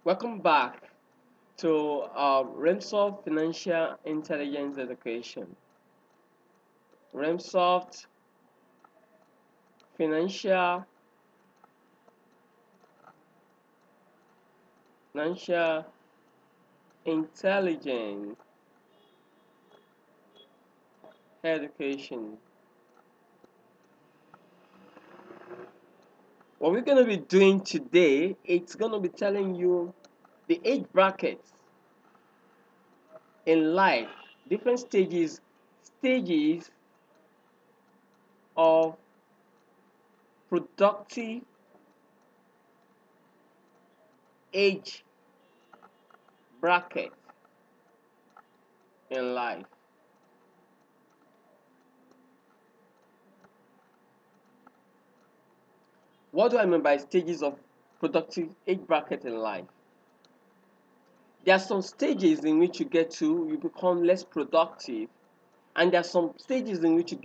Welcome back to Remsoft Financial Intelligence Education. Remsoft Financial Financial Intelligence Education. What we're going to be doing today, it's going to be telling you the age brackets in life, different stages of productive age bracket in life. What do I mean by stages of productive age bracket in life? There are some stages in which you become less productive, and there are some stages in which you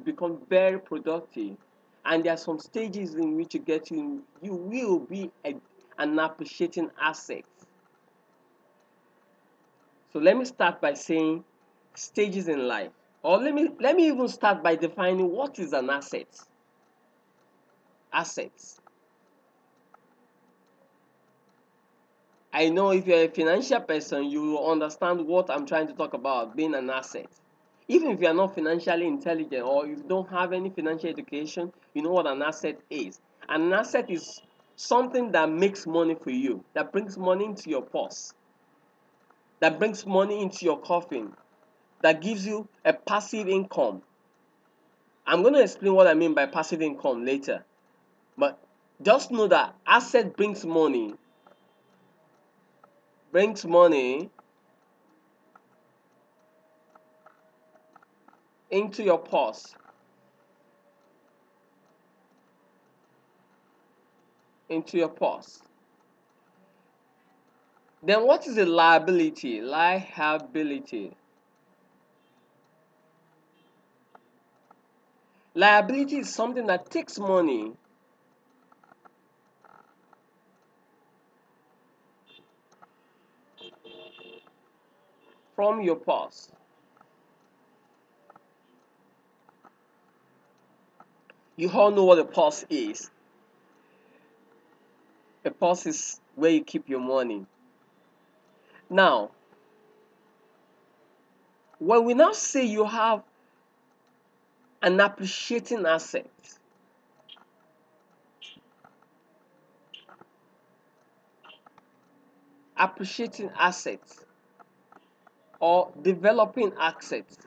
become very productive, and there are some stages in which you will be an appreciating asset. So let me start by saying stages in life, or let me even start by defining what is an asset. Assets. I know if you're a financial person, you will understand what I'm trying to talk about being an asset. Even if you are not financially intelligent or if you don't have any financial education, you know what an asset is. An asset is something that makes money for you, that brings money into your purse, that brings money into your coffin, that gives you a passive income. I'm going to explain what I mean by passive income later. But just know that asset brings money into your purse, into your purse. Then what is a liability? Liability is something that takes money from your purse. You all know what a purse is. A purse is where you keep your money. Now, when we now say you have an appreciating asset, appreciating assets or developing assets,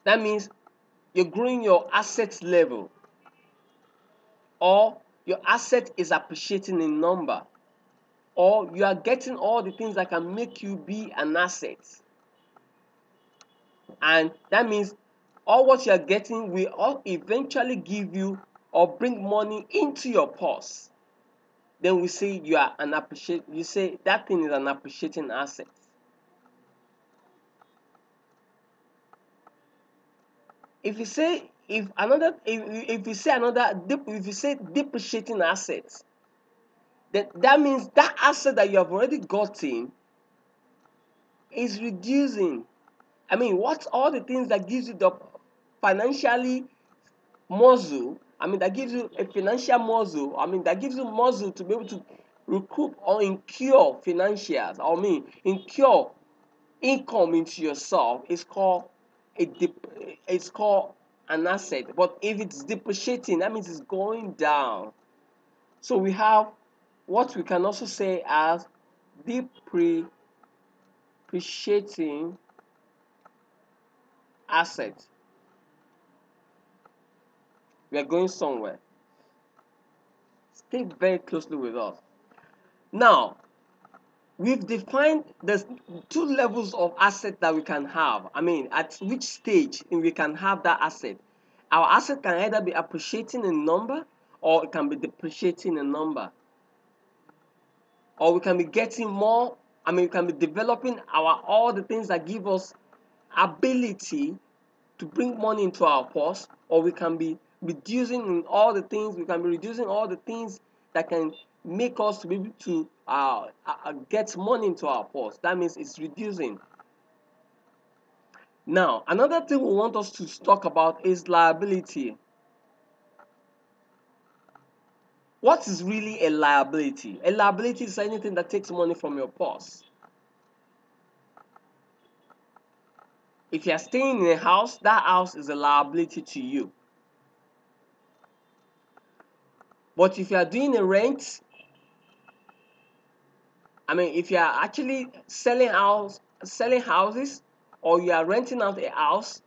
that means you're growing your asset level, or your asset is appreciating in number, or you are getting all the things that can make you be an asset. And that means all what you are getting will all eventually give you or bring money into your purse. Then we say you say that thing is an appreciating asset. If you say if you say depreciating assets, then that means that asset that you have already gotten is reducing. I mean, what's all the things that gives you the financially muscle? I mean, that gives you a financial muscle. I mean, that gives you muscle to be able to recoup or incur financials. I mean, incur income into yourself. It's called an asset. But if it's depreciating, that means it's going down. So we have what we can also say as depreciating asset. We are going somewhere. Stay very closely with us. Now, we've defined the two levels of asset that we can have. I mean, at which stage we can have that asset. Our asset can either be appreciating in number or it can be depreciating in number. Or we can be getting more, I mean, we can be developing all the things that give us ability to bring money into our purse, or we can be reducing in all the things. We can be reducing all the things that can make us to be able to get money into our purse. That means it's reducing. Now, another thing we want us to talk about is liability. What is really a liability? A liability is anything that takes money from your purse. If you are staying in a house, that house is a liability to you. But if you are doing a rent, if you are actually selling houses, or you are renting out a house,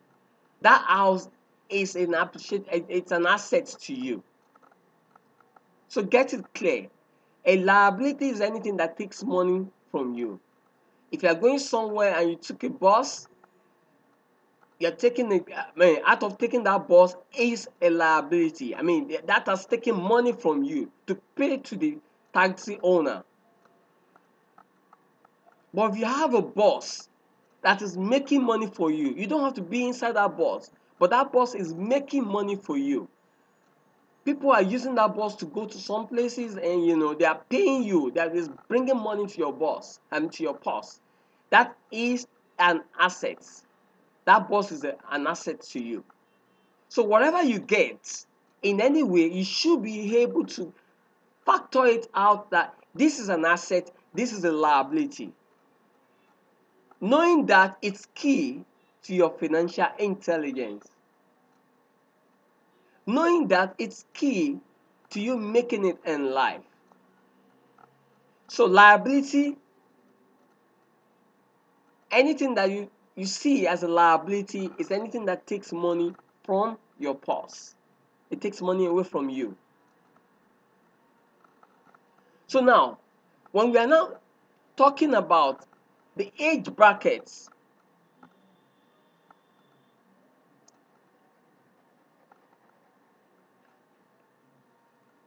that house is it's an asset to you. So get it clear. A liability is anything that takes money from you. If you are going somewhere and you took a bus, you're taking out of taking that bus is a liability. That has taken money from you to pay to the taxi owner. But if you have a bus that is making money for you, you don't have to be inside that bus, but that bus is making money for you. People are using that bus to go to some places, and they are paying you. That is bringing money to your bus and to your purse. That is an asset. That bus is an asset to you. So whatever you get, in any way, you should be able to factor it out that this is an asset, this is a liability. Knowing that it's key to your financial intelligence. Knowing that it's key to you making it in life. So liability, anything that you see as a liability is anything that takes money from your purse. It takes money away from you. So now, when we are now talking about the age brackets,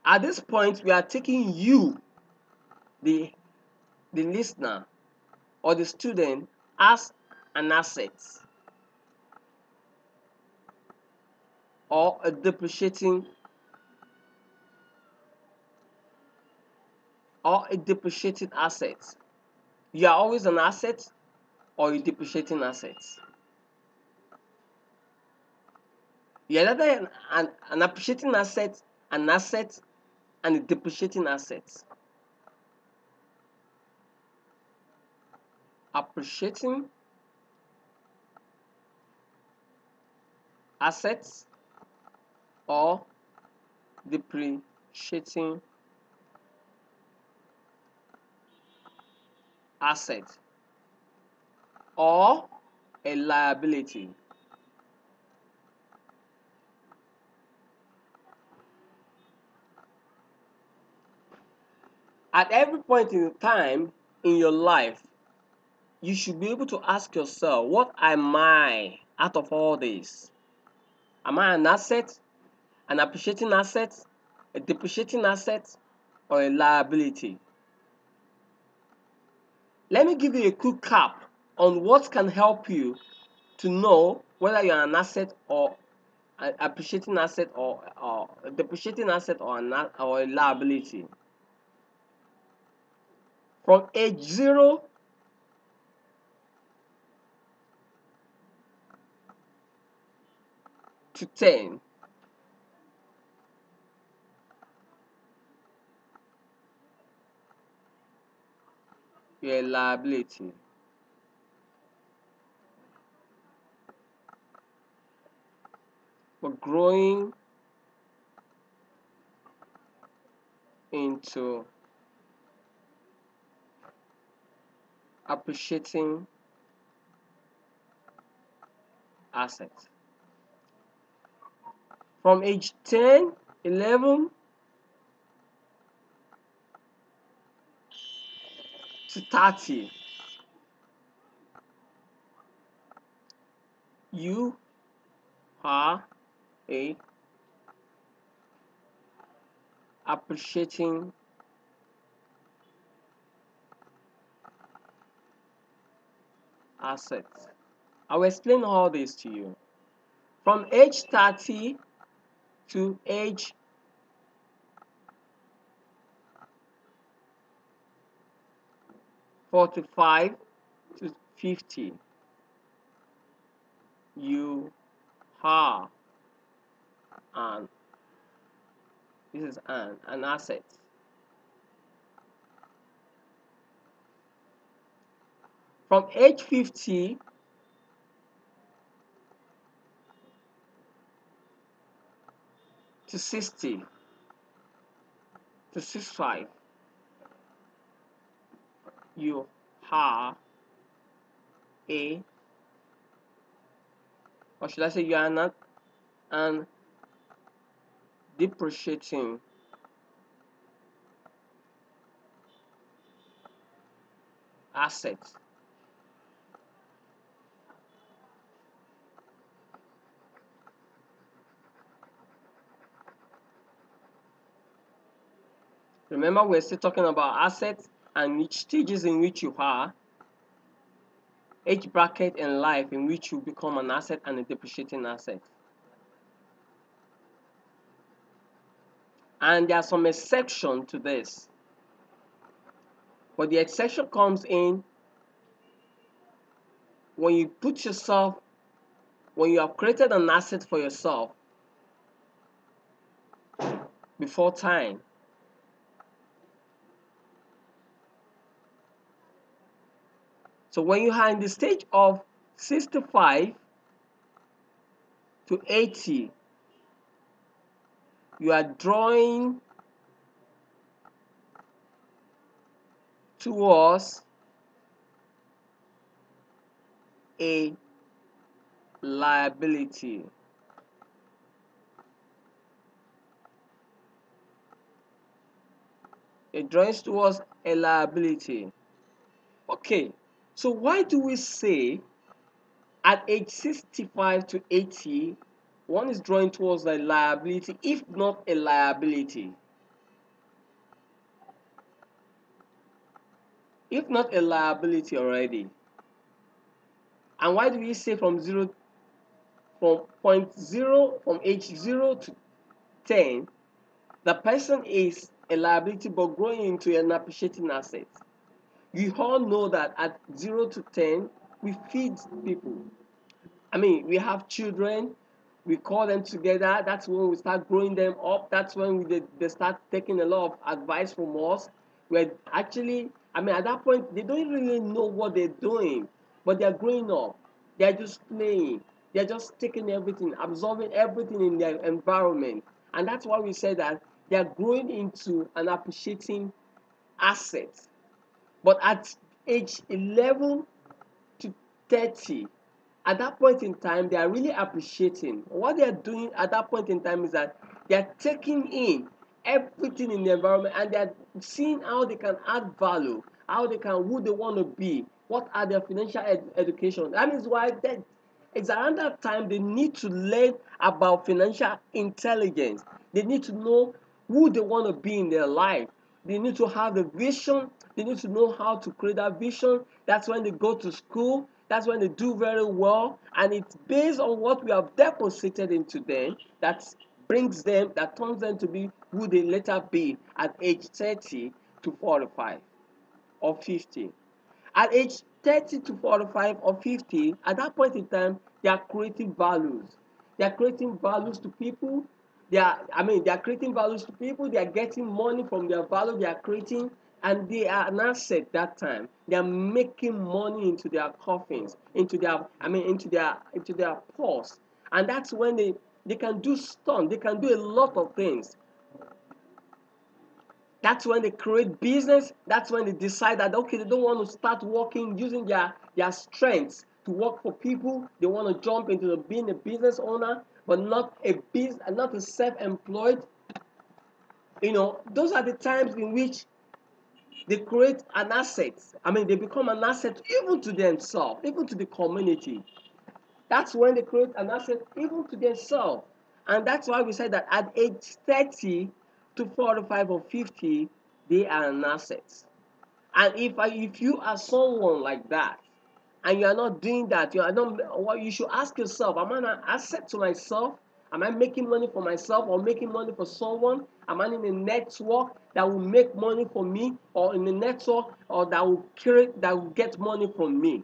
at this point we are taking you, the listener or the student, as an asset or a depreciating asset. You are always an asset or a depreciating asset. You are either an appreciating asset, an asset, and a depreciating asset. Appreciating assets or depreciating asset or a liability. At every point in time in your life, you should be able to ask yourself, what am I out of all this? Am I an asset, an appreciating asset, a depreciating asset, or a liability? Let me give you a quick cap on what can help you to know whether you're an asset or an appreciating asset, or a depreciating asset, or a liability. From age 0 to 10, you're a liability. But growing into appreciating assets. From age 10, 11 to 30, you are a appreciating asset. I will explain all this to you. From age 30 to age 45 to 50, you are an this is an asset. From age 50 to 60 to 65, you are a, or should I say you are not an depreciating asset. Remember, we're still talking about assets and which stages in which you are, age bracket in life in which you become an asset and a depreciating asset. And there are some exceptions to this. But the exception comes in when you put yourself, when you have created an asset for yourself before time. So when you are in the stage of 65 to 80, you are drawing towards a liability. It drawing towards a liability. Okay, so why do we say at age 65 to 80, one is drawing towards a liability, if not a liability? If not a liability already. And why do we say from from age 0 to 10, the person is a liability but growing into an appreciating asset? You all know that at 0 to 10, we feed people. I mean, we have children, we call them together. That's when we start growing them up. That's when they start taking a lot of advice from us. We're actually, I mean, at that point, they don't really know what they're doing, but they're growing up. They're just playing. They're just taking everything, absorbing everything in their environment. And that's why we say that they're growing into an appreciating asset. But at age 11 to 30, at that point in time, they are really appreciating. What they are doing at that point in time is that they are taking in everything in the environment and they are seeing how they can add value, how they can, who they want to be, what are their financial education. That is why it's around that time they need to learn about financial intelligence. They need to know who they want to be in their life. They need to have the vision. They need to know how to create that vision. That's when they go to school. That's when they do very well. And it's based on what we have deposited into them that brings them, that turns them to be who they later be at age 30 to 45 or 50. At age 30 to 45 or 50, at that point in time, they are creating values. They are creating values to people. They are creating values to people. They are getting money from their value they are creating, and they are an asset that time. They are making money into their coffins, into their purse. And that's when they can do stunt. They can do a lot of things. That's when they create business. That's when they decide that okay, they don't want to start working using their strengths to work for people. They want to jump into being a business owner, but not a self-employed. Those are the times in which they create an asset. I mean, they become an asset even to themselves, even to the community. That's when they create an asset even to themselves. And that's why we said that at age 30 to 45 or 50, they are an asset. And if you are someone like that, and you are not doing that, you should ask yourself, am I an asset to myself? Am I making money for myself or making money for someone? Am I in a network that will make money for me, or in a network or that will create, that will get money from me?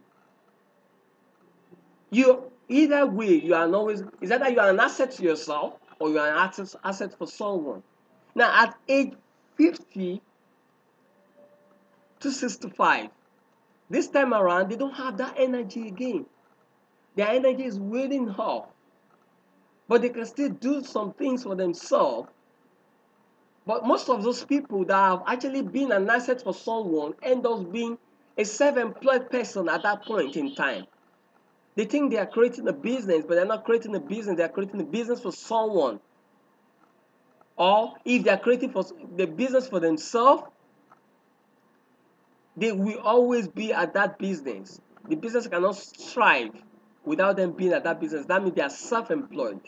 You either way, you are always, is either you are an asset to yourself or you are an asset for someone. Now at age 50 to 65, this time around they don't have that energy again. Their energy is wearing off, but they can still do some things for themselves. But most of those people that have actually been an asset for someone end up being a self-employed person at that point in time. They think they are creating a business, but they're not creating a business. They are creating a business for someone. Or if they are creating for the business for themselves, they will always be at that business. The business cannot strive without them being at that business. That means they are self-employed.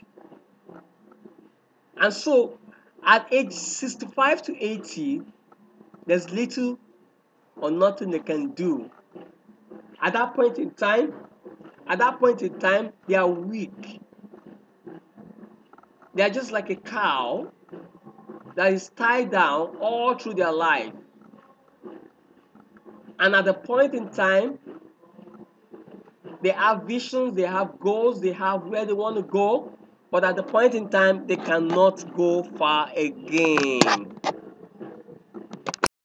And so at age 65 to 80, there's little or nothing they can do. At that point in time, they are weak. They are just like a cow that is tied down all through their life. And at the point in time, they have visions, they have goals, they have where they want to go, but at the point in time, they cannot go far again.